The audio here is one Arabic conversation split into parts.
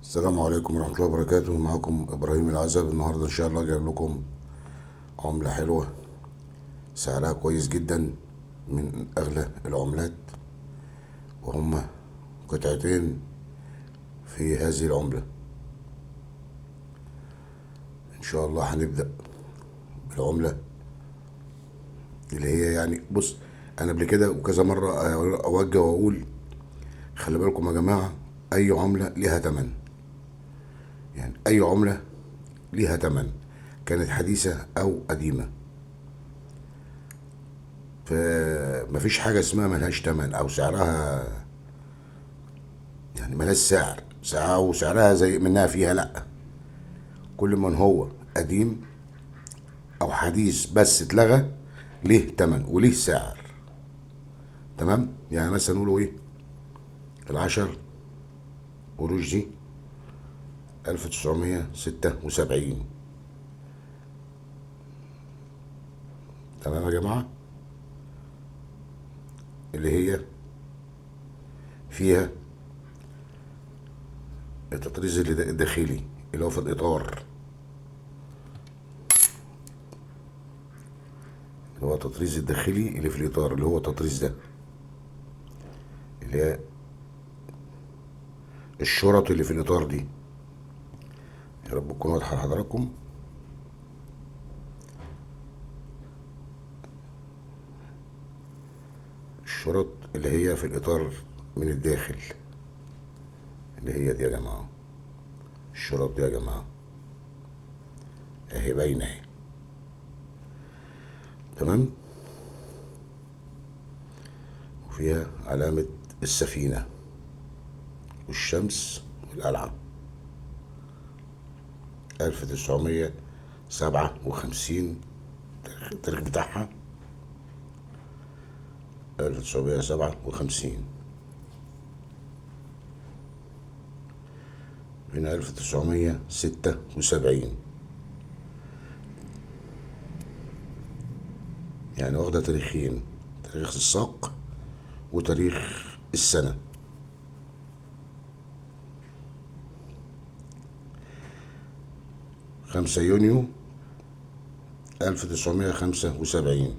السلام عليكم ورحمة الله وبركاته. معكم إبراهيم العزب. النهاردة إن شاء الله جايب لكم عملة حلوة سعرها كويس جدا، من أغلى العملات، وهما قطعتين في هذه العملة. إن شاء الله هنبدأ بالعملة اللي هي بص، أنا قبل كده وكذا مرة أوجه وأقول خلي بالكم يا جماعة، أي عملة ليها تمن. أي عملة ليها تمن، كانت حديثة أو قديمة. فمفيش حاجة اسمها ملهاش تمن أو سعرها، ملهاش سعرها وسعرها زي منها فيها. لأ، كل من هو قديم أو حديث بس اتلغى ليه تمن وليه سعر. تمام؟ مثلا نقوله إيه، العشر قروش دي 1976. تمام يا جماعة؟ اللي هي فيها التطريز الداخلي اللي هو في الإطار، اللي هو التطريز الداخلي اللي في الإطار، اللي هو التطريز ده، اللي هي الشرط اللي في الإطار دي. يا رب تكون واضحة لحضراتكم. الشرط اللي هي في الإطار من الداخل، اللي هي دي يا جماعة. الشرط دي يا جماعة اهي باينة اهي. تمام؟ وفيها علامة السفينة والشمس والقلعة. 1957 التاريخ بتاعها 1957. من 1976، واخدة تاريخين، تاريخ الساق وتاريخ السنة. 5 يونيو 1975،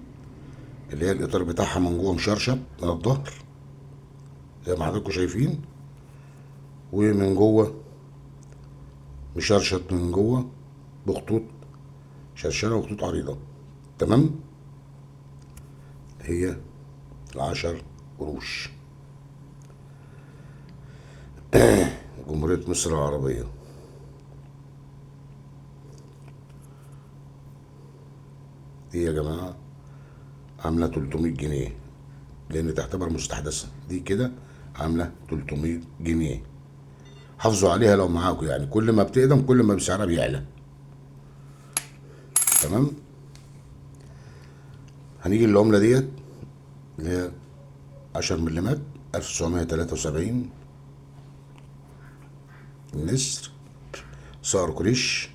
اللي هي الإطار بتاعها من جوه مشرشب من الظهر زي ما حضراتكم شايفين، ومن جوه مشرشط من جوه بخطوط شرشرة وخطوط عريضة. تمام؟ هي العشر قروش جمهورية مصر العربية. دي يا جماعة عاملة 300 جنيه، لأن تعتبر مستحدثة. دي كده عاملة 300 جنيه. حافظوا عليها لو معاكم، كل ما بتقدم كل ما سعرها بيعلى. تمام؟ هنيجي للعملة ديت اللي هي 10 مليمات 1973. النسر، صقر قريش.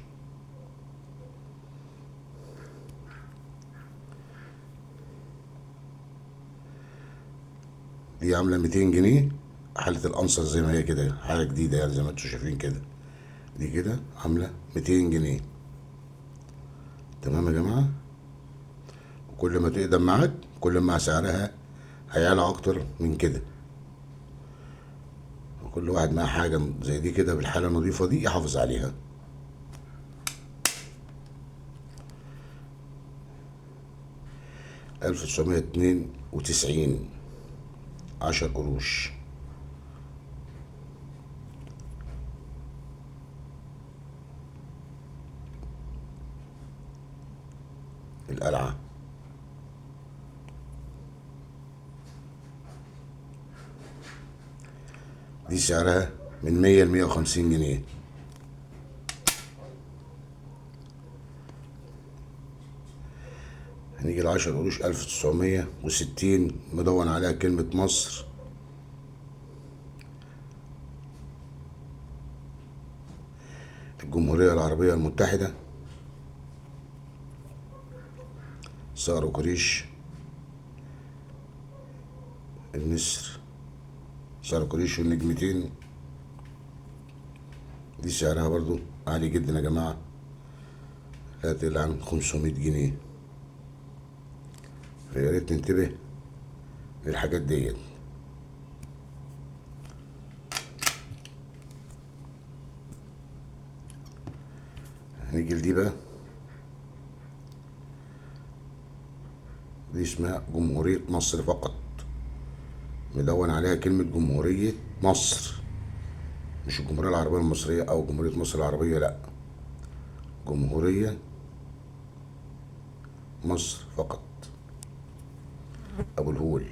دي عاملة 200 جنيه، حالة الأنصر زي ما هي كده، حاجة جديدة زي ما انتوا شايفين كده. دي كده عاملة 200 جنيه. تمام يا جماعة؟ وكل ما تقدم معاك كل ما سعرها هيعلى أكتر من كده. وكل واحد معاه حاجة زي دي كده بالحالة النظيفة دي يحافظ عليها. 1992، 10 قروش. القلعة. دي سعرها من 100 ل 150 جنيه. هنيجي ل10 قروش 1960، مدون عليها كلمة مصر. الجمهورية العربية المتحدة. صقر قريش. النسر، صقر قريش والنجمتين. دي سعرها برضو عالي جدا يا جماعة، لا تقل عن 500 جنيه. فيا ريت ننتبه للحاجات ديت. هنيجي لدي بقى، دي اسمها جمهورية مصر فقط، مدون عليها كلمة جمهورية مصر، مش الجمهورية العربية المصرية أو جمهورية مصر العربية، لأ، جمهورية مصر فقط. أبو الهول.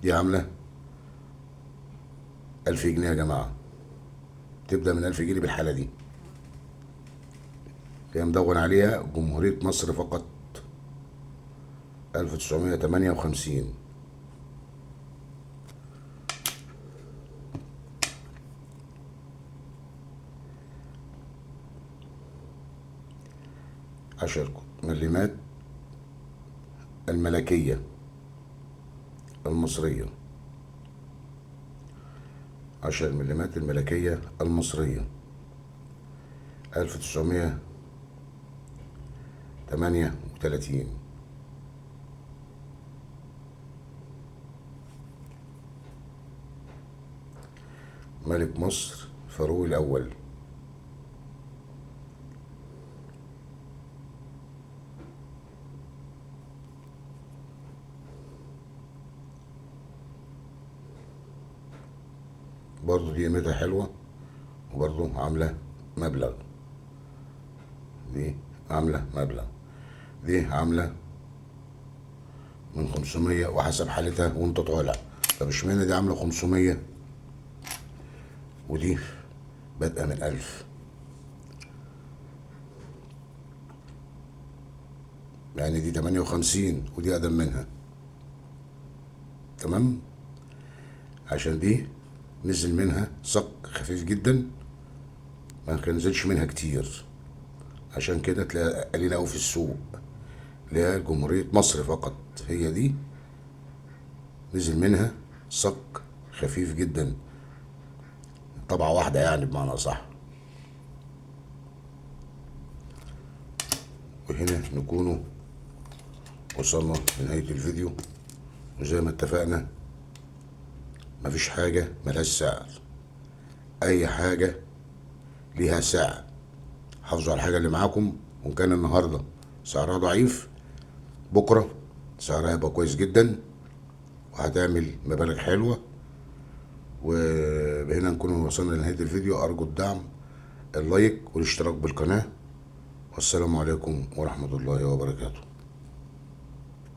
دي عاملة 1000 جنيه يا جماعة، تبدأ من 1000 جنيه بالحالة دي، هي مدون عليها جمهورية مصر فقط 1958. عشر مليمات الملكية المصرية، 10 مليمات الملكية المصرية 1938. ملك مصر فاروق الأول. برضو دي قيمتها حلوة، وبرضو عاملة مبلغ. دي عاملة مبلغ، دي عاملة من 500 وحسب حالتها وانت طالع. طب اشمعنى دي عاملة 500 ودي بادئة من 1000؟ يعني دي 58 ودي أقدم منها، تمام؟ عشان دي نزل منها صك خفيف جدا، ما كان نزلش منها كتير، عشان كده تلاقي قليلة أوي في السوق، اللي هي جمهورية مصر فقط، هي دي نزل منها صك خفيف جدا، طبعة واحدة يعني بمعنى صح. وهنا نكونوا وصلنا لنهاية الفيديو، وزي ما اتفقنا مفيش حاجة ملهاش سعر، أي حاجة ليها سعر. حافظوا على الحاجة اللي معاكم، وإن كان النهاردة سعرها ضعيف، بكرة سعرها هيبقى كويس جدا وهتعمل مبالغ حلوة. وبهنا نكون وصلنا لنهاية الفيديو، أرجو الدعم، اللايك والاشتراك بالقناة، والسلام عليكم ورحمة الله وبركاته.